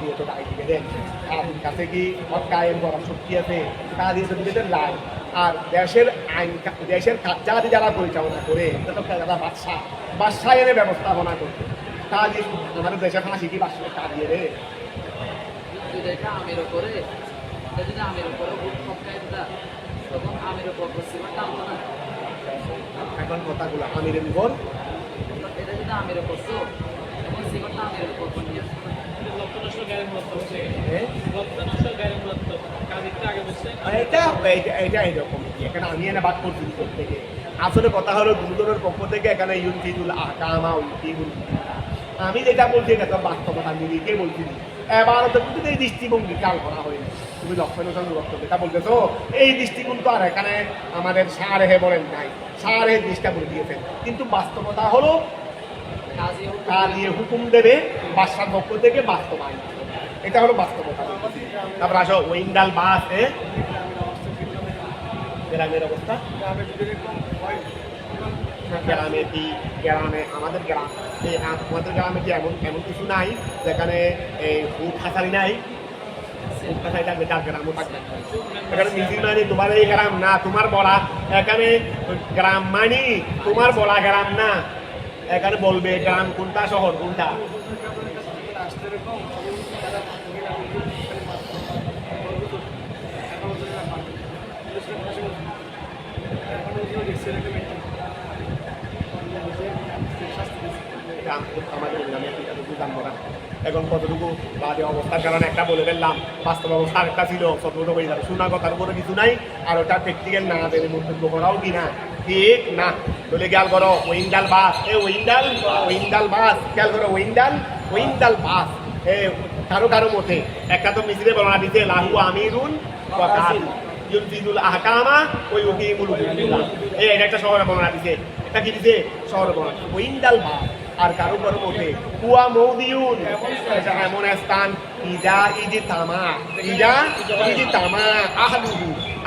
দিয়ে তো রায় দিবে দেন, আপনার কাছে কি হক কায়েম করার শক্তি আছে, তা দিয়ে তো দিবে লাই। আর দেশের আইন, দেশের কার্যাদি যারা পরিচালনা করে, যারা বাদশাহ এনে ব্যবস্থাপনা করবে, তা দিয়ে আমাদের দেশের ফাঁসি কি বাদশাহ তা দিয়ে রে। এখন কথাগুলো আমিরের উপর, এখানে আমি এনে বাদ করছি থেকে। আসলে কথা হলো দুজনের পক্ষ থেকে এখানে ইউনফিদুল আহকামা উনফিদুল, আমি যেটা বলছি এটা তো বাস্তবতা মিলিয়ে বলছি। এবার তো কিন্তু এই দৃষ্টিভঙ্গি চাল করা হয়নি, তুমি লক্ষণ বক্তব্য যেটা বলতেছো, এই দৃষ্টিকোণ তো আর এখানে আমাদের সারেহে বলেন নাই, সারেহে দৃষ্টা বলে দিয়েছেন। কিন্তু বাস্তবতা হলো তা দিয়ে হুকুম দেবে বাদশার পক্ষ থেকে বাস্তবায়ন, এটা হলো বাস্তবতা। তারপর আসো ওইন্দাল বাস, গ্রামের অবস্থা, গ্রামে কি, গ্রামে আমাদের গ্রামে কি এমন কিছু নাই যেখানে ফুট খাসারি নাই, ফুট খাসারি থাকবে, যার গ্রামও থাকবে। এখানে মিছিল মানে তোমার এই গ্রাম না, তোমার বলা, এখানে গ্রাম মানে তোমার বলা গ্রাম না, এখানে বলবে গ্রাম কোনটা, শহর কোনটা। এখন কতটুকু বাদে অবস্থার কারণে একটা বলে ফেললাম, বাস্তব অবস্থা আরেকটা ছিল, ছোট হয়ে যাবে, শোনা কথার উপরে কিছু নাই, আর ওটা প্র্যাকটিক্যাল না দেবে, মন্তব্য করাও কিনা ঠিক না। বলে খেয়াল করো ওইন্দাল বাস, ওইন্দাল বাস, খেয়াল করো ওইন্দাল বাস। কারো মতে একটা তো মিছিলে বলা দিতে লাহু আমিরুন ইউনফিদুল আহকামা ওই উকিমুল হুদুদা, এটা একটা শহরে বর্ণনা দিছে, এটা কি দিছে শহরে বর্ণনা। ওইন্দাল বাস আর কারো মতে কুয়া মৌদিউন, এটা এমন স্থান ইজি তামা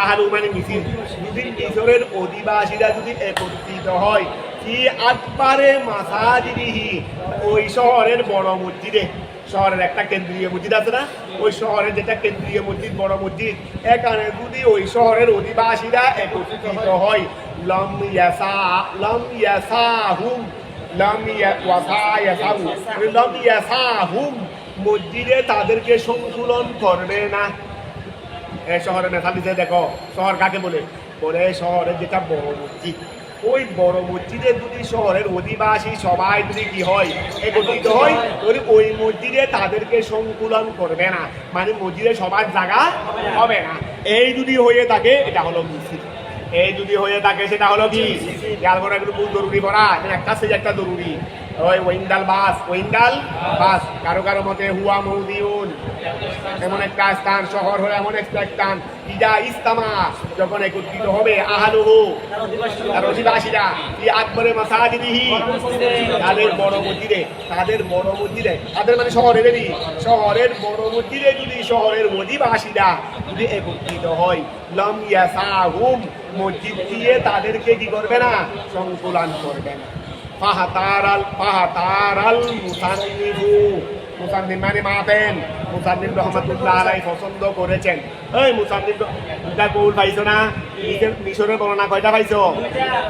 আহলু মানে মিছিল, যদি মিশরের অধিবাসীরা যদি একত্রিত হয় কি আকবারে মাসাজিদিহি, ওই শহরের বড় মসজিদে, শহরের একটা কেন্দ্রীয় মসজিদ আছে না, ওই শহরের যেটা কেন্দ্রীয় মসজিদ, বড় মসজিদ, এখানে যদি ওই শহরের অধিবাসীরা একত্রিত হয়, মসজিদে তাদেরকে সংকুলন করবে না। শহরের নেতা দিতে দেখো, শহর কাকে বলে, শহরের যেটা বড় মসজিদ, ওই বড় মসজিদে যদি শহরের অধিবাসী সবাই যদি কি হয় একত্রিত হয় তাহলে ওই মসজিদে তাদেরকে সংকুলন করবে না, মানে মসজিদে সবার জায়গা হবে না। এই যদি হয়ে থাকে এটা হলো মিছিল। এই যদি হয়ে থাকে সেটা হলো কি, যার পরে একটু খুব জরুরি পড়া, একটা সে একটা জরুরি। ওই ওইন্দাল বাস কারো কারো মতে হুয়া মৌদিউন, এমন একটা স্থান, শহর হয়ে এমন একটা স্থান, ইজা ইস্তামা, যখন একত্রিত হবে, আহালুহু, তার অধিবাসীরা, ই আকবরে মাসাজিদিহি, তাদের বড় মসজিদে, তাদের মানে শহরেরই, শহরের বড় মসজিদে যদি শহরের অধিবাসীরা যদি একত্রিত হয়, লম ইয়াসাহুম, মসজিদ দিয়ে তাদেরকে কি করবে না, সংকুলন করবে না। ফাহাতারাল মুসান্নিফু, মুসান্নিফ মানে মাতেন, মুসান্নিফ রহমাতুল্লাহ আলাইহি পছন্দ করেছেন। এই মুসান্নিফ দুটা কৌল পাইছো না? মিশরের বর্ণনা কয়টা পাইছো?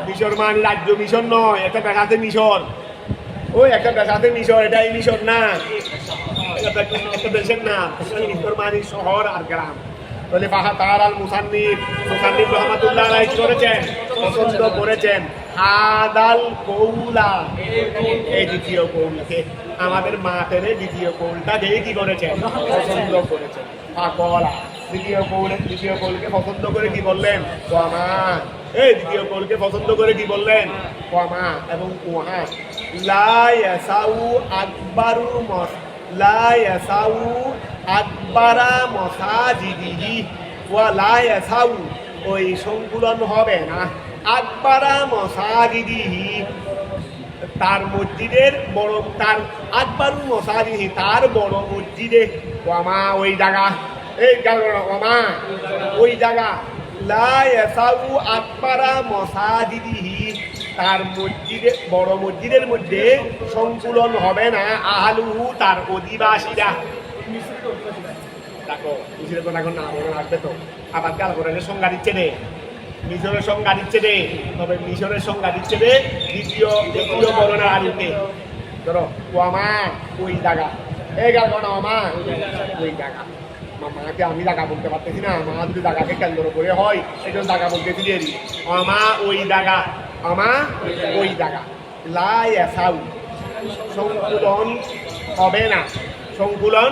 মিশর মানে রাজ্য মিশর নয়, একটা দেখাতে মিশর, ওই একটা দেখাতে মিশর, এটা এই মিশর না, একটা দেশের নাম। মিশর মানে শহর আর গ্রাম। বলে ফাহাতারাল মুসান্নিফ রহমাতুল্লাহ আলাইহি কি করেছেন, পছন্দ করেছেন হাদাল কৌলা, এই দ্বিতীয় কৌলকে, আমাদের মাতের দ্বিতীয় কৌলটাকে কি করেছেন, পছন্দ করেছেন। ফাকলা, দ্বিতীয় কৌলকে পছন্দ করে কি বললেন, ওয়ামা, এই দ্বিতীয় কৌলকে পছন্দ করে কি বললেন, ওয়ামা এবং ওহা, লা ইয়াসাউ আকবারু লা ইয়াসাউ আকবারা মসাজিদিহি, ওয়া লা ইয়াসাউ, ওই সংকুলন হবে না, আকবারা মসাজিদিহি, তার মসজিদের বড়, তার আকবারু মসাজিদিহি, তার বড় মসজিদে, ওয়ামা ওই জায়গা, এই ওয়ামা ওই জায়গা, লা ইয়াসাউ আকবারা মসাজিদিহি, তার মসজিদে বড় মসজিদের মধ্যে সংকুলন হবে না, আহলুহু, তার অধিবাসীরা। দেখো মিশরের কথা এখন না আসবে তো, আবার গাল করে সংজ্ঞা দিচ্ছে রে, মিশরের সংজ্ঞা দিচ্ছে রে, তবে মিশরের সংজ্ঞা দিচ্ছে রে দ্বিতীয় বর্ণনার আলোকে। ধরো ওয়ামা ওই জায়গা, এই গাল করো না, ওয়ামা ওই জায়গা, মাকে আমি জায়গা বলতে পারতেছি না, মা যদি জায়গাকে কেন্দ্র করে হয় সেজন্য জায়গা বলতেছি দিয়ে দিই, আমা ওই জায়গা, আমা ওই জায়গা, লা ইয়াসাউ, সংকুলন হবে না, সংকুলন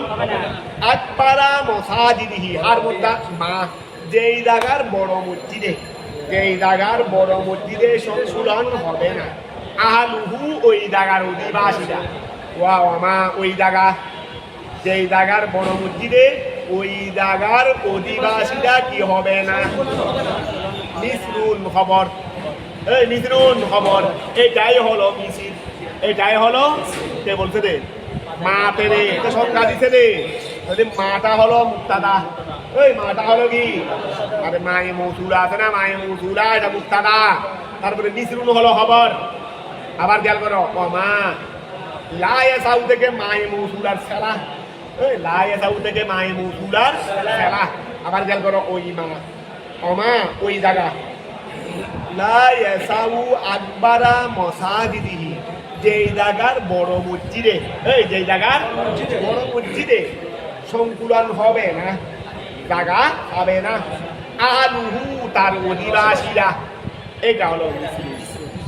আকবারা মসাজিদিহি, আর মধ্যে মা যেই জায়গার বড় মসজিদে, যেই জায়গার বড় মসজিদে সংকুলন হবে না, আহলুহু, ওই জায়গার অধিবাসীরা, ওয়া ওয়ামা ওই জায়গা, যেই জায়গার বড় মসজিদে ওই জায়গার অধিবাসীরা কি হবে না, মিসরুন খবর, এই মিসরুন খবর, এটাই হলো মিছিল, এটাই হলো, কে বলছে রে, মা পেরে সংখ্যা দিছে রে, মাটা হলো মুক্তাদা, ওই মাটা হলো কি, আরে মায়ে মৌসুলা আছে না, মায়ে মৌসুলা, এটা মুক্তাদা, তারপরে মিসরুন হলো খবর। আবার খেয়াল করো, মা লা ইয়াসাউ থেকে মায়ে মৌসুলার সেলা, ওই লা ইয়াসাউ থেকে মায়ে মৌসুলার সেলা। আবার খেয়াল করো, ওই মা, অমা ওই জায়গা, লা ইয়াসাউ আকবারা মসাজিদিহি, যেই জায়গার বড় মসজিদে, এই যেই জায়গার বড় মসজিদে সংকুলন হবে না, জায়গা হবে না, আহলুহু, তার অধিবাসীরা, এটা হলো মিছিল,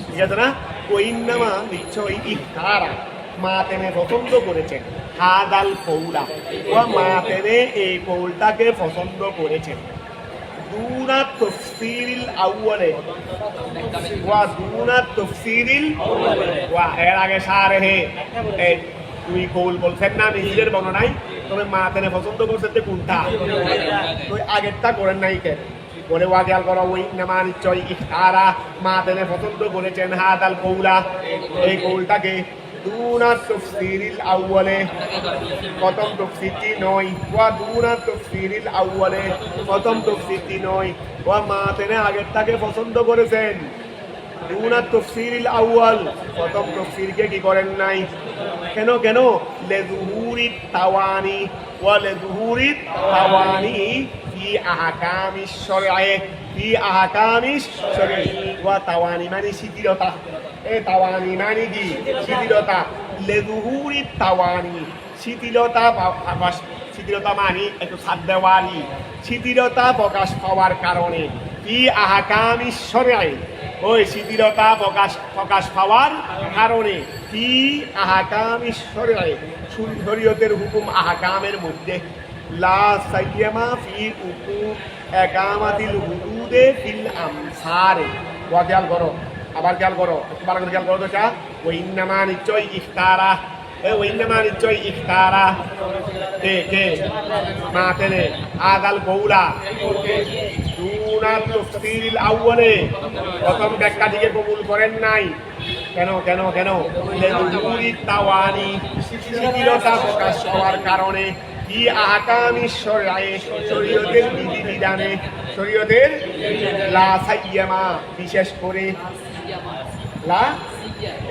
ঠিক আছে না? ওইন্নামা নিশ্চয়ই ইখতারা, মা তেনে পছন্দ করেছেন, হাদাল কৌলা, ও মা তেনে এই কৌলটাকে পছন্দ করেছেন, দুনা তাফসীরিল আউয়ালে, ওয়া দুনা তাফসীরিল, ওয়া এর আগে শারহে, এই দুই কৌল বলছেন না মিছিলের বর্ণনায়, তবে মা তেনে পছন্দ করছেন যে কোনটা, তুই আগেরটা করেন নাই কেন, বলে ওয়া খেয়াল করো, ওই নামা নিশ্চয় ইখতারা, মা তেনে পছন্দ করেছেন হাদাল কৌলা, এই কৌলটাকে, দুনা তাফসীরিল আউয়ালে, প্রথম তাফসীরটি নয়, ওয়া দুনা তাফসীরিল আউয়ালে, প্রথম তাফসীরটি নয়, ওয়া মা তেনে আগেরটাকে পছন্দ করেছেন, দুনা তাফসীরিল আউয়াল, প্রথম তাফসীরকে কি করেন নাই, কেন কেন, লিযুহুরিত তাওয়ানি, ওয়া লিযুহুরিত তাওয়ানি ফি আহকামিশ শরঈ, ফি আহকামিশ শরঈ, ওয়া তাওয়ানি মানে শিথিলতা, এই তাওয়ানি মানে কি, শিথিলতা, লিযুহুরিত তাওয়ানি, শিথিলতা, শিথিলতা মানে একটু ছাদ দেওয়ারি, শিথিলতা প্রকাশ পাওয়ার কারণে, ফি আহকামিশ শরঈ, ওই শিথিলতা প্রকাশ পাওয়ার কারণে কি আহকাম শরীয়তের হুকুম আহকামের মধ্যে লা সাইয়ামা ফি হুকুম একামাতিল হুদুদে ফিল আমসারে। খেয়াল করো, আবার খেয়াল করো, একটু ভালো করে খেয়াল করো তো এটা। ওই নামা নিশ্চয় ইফতারা, ওই নামা নিশ্চয় ইফতারা কে মাতেনে আদাল কৌলা দুনা তফসিল আউয়ালে, প্রথম ব্যাখ্যাটিকে কবুল করেন নাই। কেন কেন কেন? লেদুরি তাওয়ানি, শিথিলতা প্রকাশ হওয়ার কারণে কি আহকামি শরীয়তের বিধিবিধানে, শরীয়তের লা সাইয়ামা বিশেষ করে লা,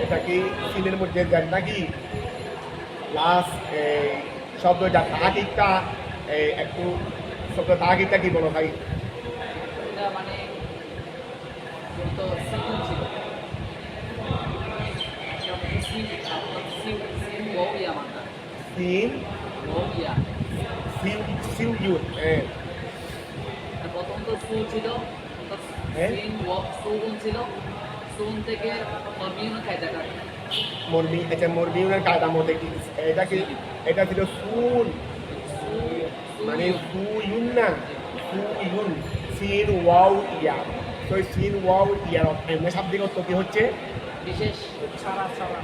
এটা কি সিনের মধ্যে দেন নাকি লাস শব্দটা তাহাকিকটা একটু শব্দ তাহাকিকটা কি বলো ভাই? মানে তো সিন ছিল, সিন ওয়া মানা সিন ওয়া সিন সিন ইউন প্রথম তো সু ছিল, সিন ওয়া সুন ছিল, সুন থেকে মরমিউন কায়দা কাটে মরমি, এটা মরমিউনের কায়দা মতে কি এটা কি? এটা ছিল সুন, মানে সু ইউন না, সু ইউন সিন ওয়াও ইয়া। তো সিন ওয়াও ইয়ার এমনি শাব্দিক অর্থ কি হচ্ছে? বিশেষ ছাড়া ছাড়া।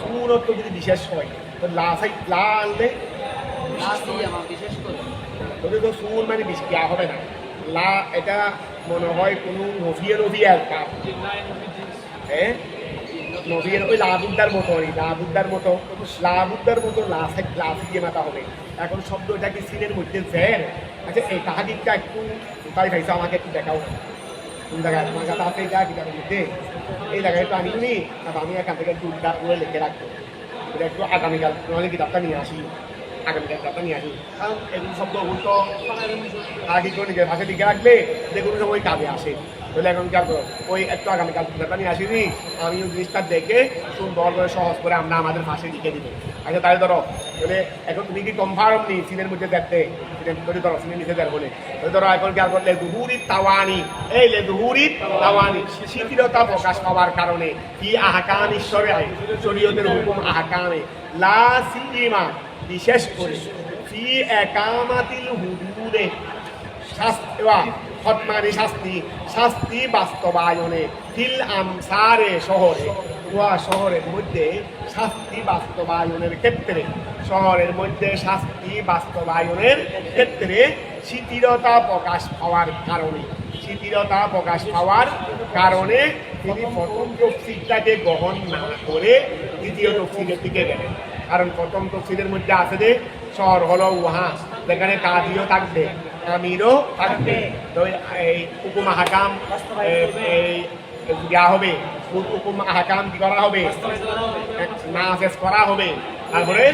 সুর অর্থ যদি বিশেষ হয় তো লা আনলে বিশেষ করে তো সুর মানে ইয়া হবে না। লা এটা মনে হয় কোনো নভিয়ার কাপ, হ্যাঁ নভিয়ার ওই লাবুদ্দার মতো, লাবুদ্দার মতো লা দিয়ে মাথা হবে। এখন শব্দ এটা কি সিনের মধ্যে ফের? আচ্ছা এই তাহাদিকটা একটু তাই ভাইসা আমাকে একটু দেখাও কোন জায়গায় তোমার কাছে আছে এটা কিতাবের মধ্যে। এই জায়গায় একটু আনিনি, আমি এখান থেকে একটু উদ্ধার করে লিখে রাখবো। এটা একটু আগামীকাল তোমাদের কিতাবটা নিয়ে আসি, আগামীকাল কিতাবটা নিয়ে আসি। কারণ এগুলো শব্দ তো আগে করে নিজের ভাষা লিখে রাখলে যেগুলো সময় কাজে আসে। তাহলে এখন কি করো, ওই একটু আগামীকাল কিতাবটা নিয়ে আসিনি, আমি ওই জিনিসটা দেখে সুন্দর করে সহজ করে আমরা আমাদের ভাষায় লিখে দিব। আচ্ছা তাই ধরো, তাহলে এখন তুমি কি কনফার্ম নি সিনের মধ্যে দেখতে, সিনের ধরো সিনের নিচে দেখ বলে ধরো এখন খেয়াল করলে দুহুরি তাওয়ানি, এই লেদুহুরি তাওয়ানি শিথিলতা প্রকাশ পাওয়ার কারণে কি আহকাম শরীয়তের হুকুম আহকামে লা সিমা বিশেষ করে ফি একামাতিল হুদুদে শাস্তি বাস্তবায়নে ফিল আমসারে শহরের মধ্যে শাস্তি বাস্তবায়নের ক্ষেত্রে, শহরের মধ্যে শাস্তি বাস্তবায়নের ক্ষেত্রে শিথিলতা প্রকাশ পাওয়ার কারণে তিনি প্রথম তফসিলটাকে গ্রহণ না করে দ্বিতীয় তফসিলের দিকে গেলেন। কারণ প্রথম তফসিলের মধ্যে আছে যে শহর হলো উহা, যেখানে কাজীও থাকবে, আমিরও থাকবে। তো এই হুকুম আহকাম দেওয়া হবে, হুকুম আহকাম কি করা হবে? নাফেজ করা হবে। তারপরে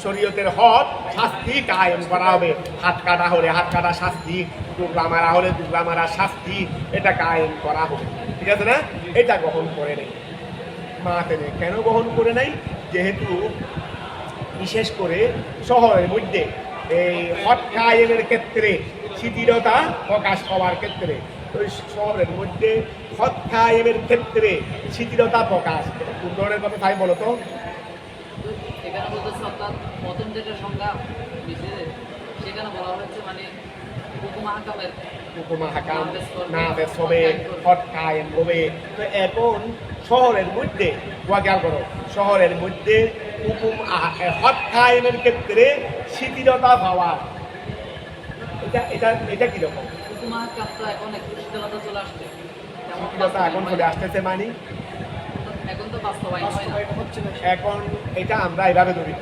শরীয়তের হক শাস্তি কায়েম করা হবে। হাত কাটা হলে হাত কাটা শাস্তি, টুকরা মারা হলে টুকরা মারা শাস্তি, এটা কায়েম করা হবে। ঠিক আছে না? এটা গ্রহণ করে নেই মাতেনে। কেন গ্রহণ করে নাই? যেহেতু বিশেষ করে শহরের মধ্যে এই হক কায়েমের ক্ষেত্রে শিথিলতা প্রকাশ পাওয়ার ক্ষেত্রে, ওই শহরের মধ্যে হক কায়েমের ক্ষেত্রে শিথিলতা প্রকাশ কোন ধরনের কথা তাই বলো তো? এখানে বলতেছে অর্থাৎ প্রথম যেটা সংজ্ঞা সেখানে বলা হচ্ছে মানে হুকুম আহকাম নাফেজ হবে, হক কায়েম হবে। তো এখন শহরের মধ্যে খেয়াল করো, শহরের মধ্যে হুকুম হক কায়েমের ক্ষেত্রে শিথিলতা পাওয়া, এটা কিরকম? হুকুম আহকাম তো এখন একটু শিথিলতা চলে আসছে, শিথিলতা এখন চলে আসতেছে, মানে এখন তো বাস্তবায়ন হচ্ছে না। এখন এটা আমরা এভাবে ধরি,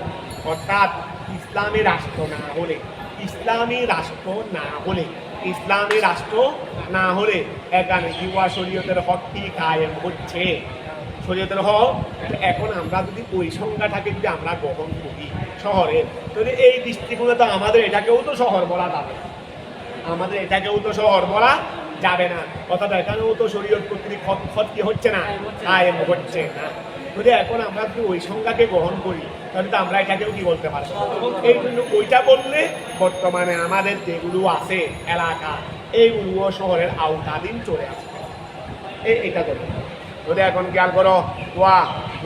অর্থাৎ ইসলামী রাষ্ট্র না হলে এখানে ইউয়া শরীয়তের হকটি কায়েম হচ্ছে, শরীয়তের হক। এখন আমরা যদি ওই সংজ্ঞাটাকে যদি আমরা গ্রহণ করি শহরের, তাহলে এই দৃষ্টিকোণে তো আমাদের এটাকেও তো শহর বলা যাবে না, অর্থাৎ এখানেও তো শরীয়ত কর্তৃক হক কি হচ্ছে না, কায়েম হচ্ছে না। যদি এখন আমরা যদি ওই সংজ্ঞাকে গ্রহণ করি তাহলে তো আমরা এটাকেও কি বলতে পারবো। এই জন্য ওইটা বললে বর্তমানে আমাদের যেগুলো আছে এলাকা, এইগুলো শহরের আওতাধীন চলে আসবে। এইটা ধরে যদি এখন খেয়াল করো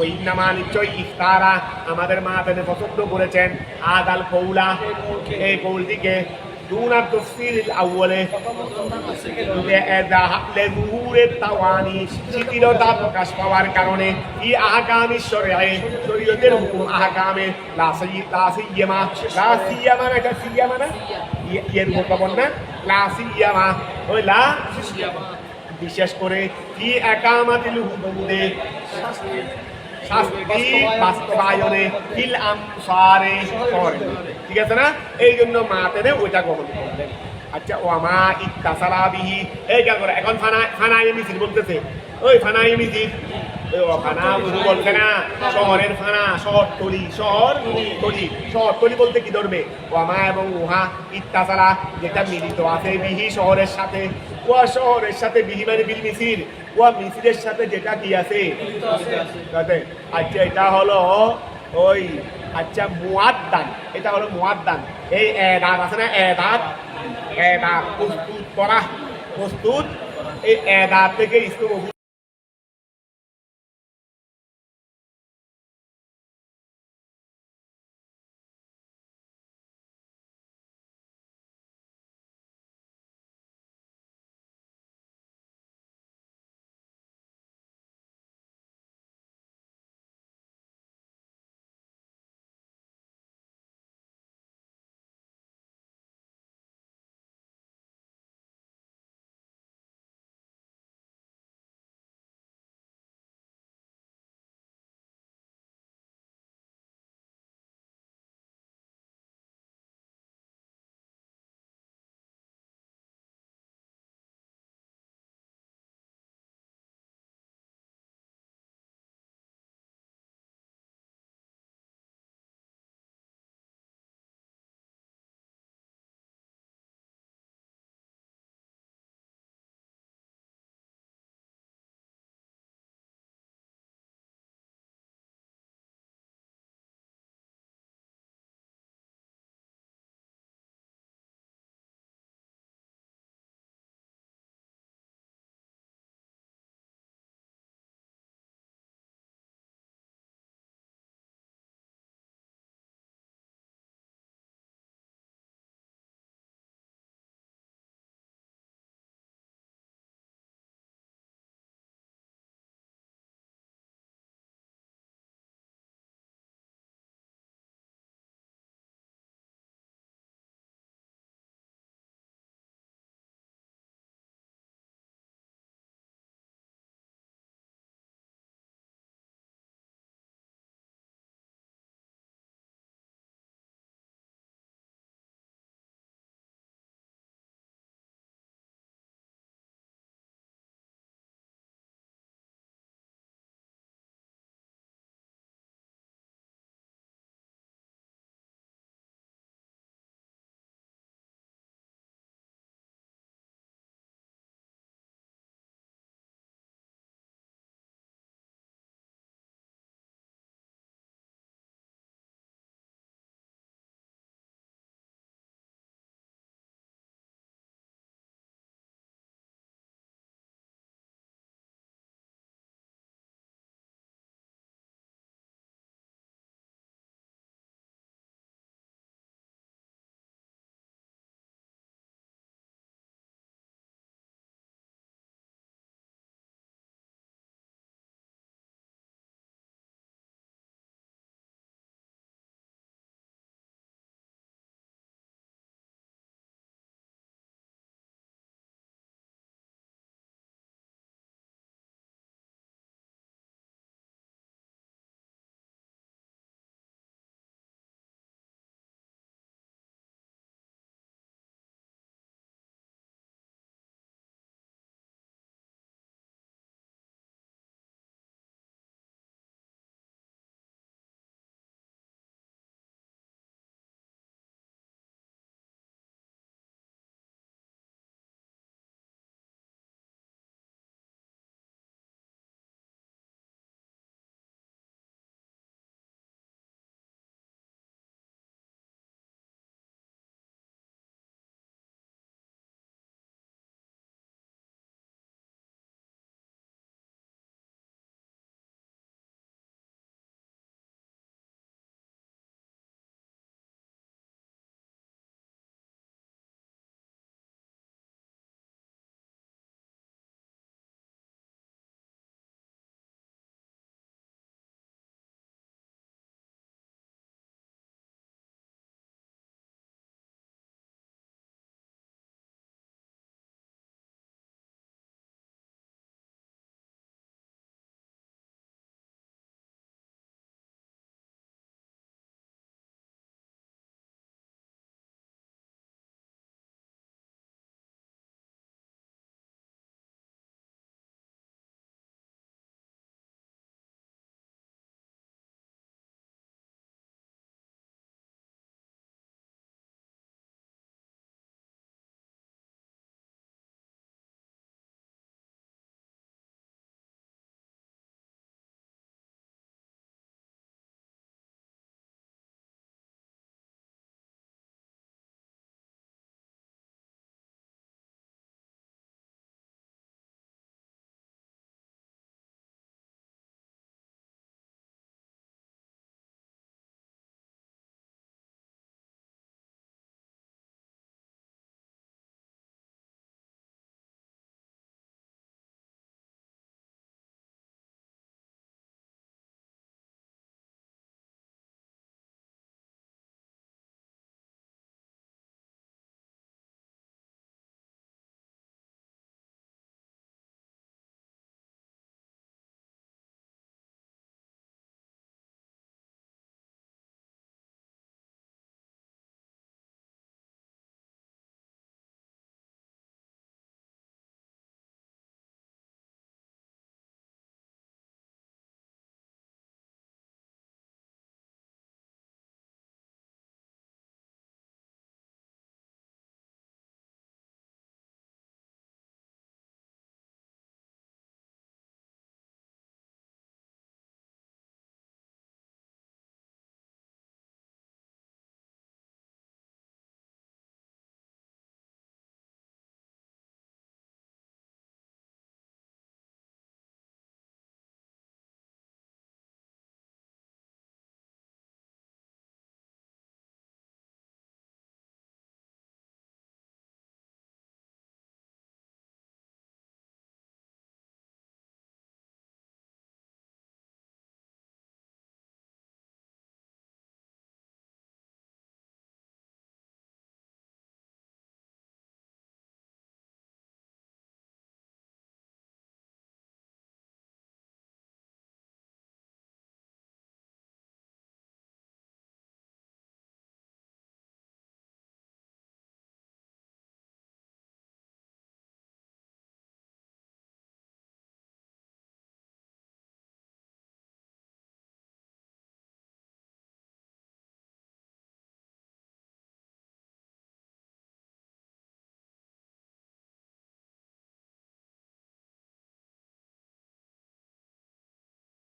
ওই নামা নিশ্চয়ই ইফতারা আমাদের মা তেনে পছন্দ করেছেন আদাল কৌলা এই কৌলটিকে দুনা তফসিল আউয়ালে লেজুহুরের তাওয়ানি শিথিলতা প্রকাশ পাওয়ার কারণে ই আহকামি শরীয়তের হুকুম আহকামে লাসিয়ামা না এটা সিয়ামা না ইয়ের উপকরণ না লাসিয়ামা ওই লা বিশেষ করে কি একামাতিল হুদুদে শাস্তি বাস্তবায়নে ফিল আমসারে শহরে, ঠিক আছে না? এই জন্য মাতেনে ওইটা গ্রহণ করলেন। আচ্ছা ও আমা ইত্তাসারা বিহি এই কেন করে এখন ফানাই মিছিল বলতেছে ওই ফানাই মিছিল ফানা গুরু বলছে না শহরের ফানা শহরতলি বলতে কি ধরবে ওয়ামা এবং উহা ইত্তাসারা যেটা মিলিত আছে বিহি শহরের সাথে শহরের সাথে বিহি মানে বিল মিছিল মিছিলের সাথে যেটা কি আছে। আচ্ছা এটা হলো ওই আচ্ছা মুয়াদ্দান, এটা হলো মুয়াদ্দান। এই এদাত আছে না এদাত প্রস্তুত করা প্রস্তুত এই এদাত থেকে ইসলাম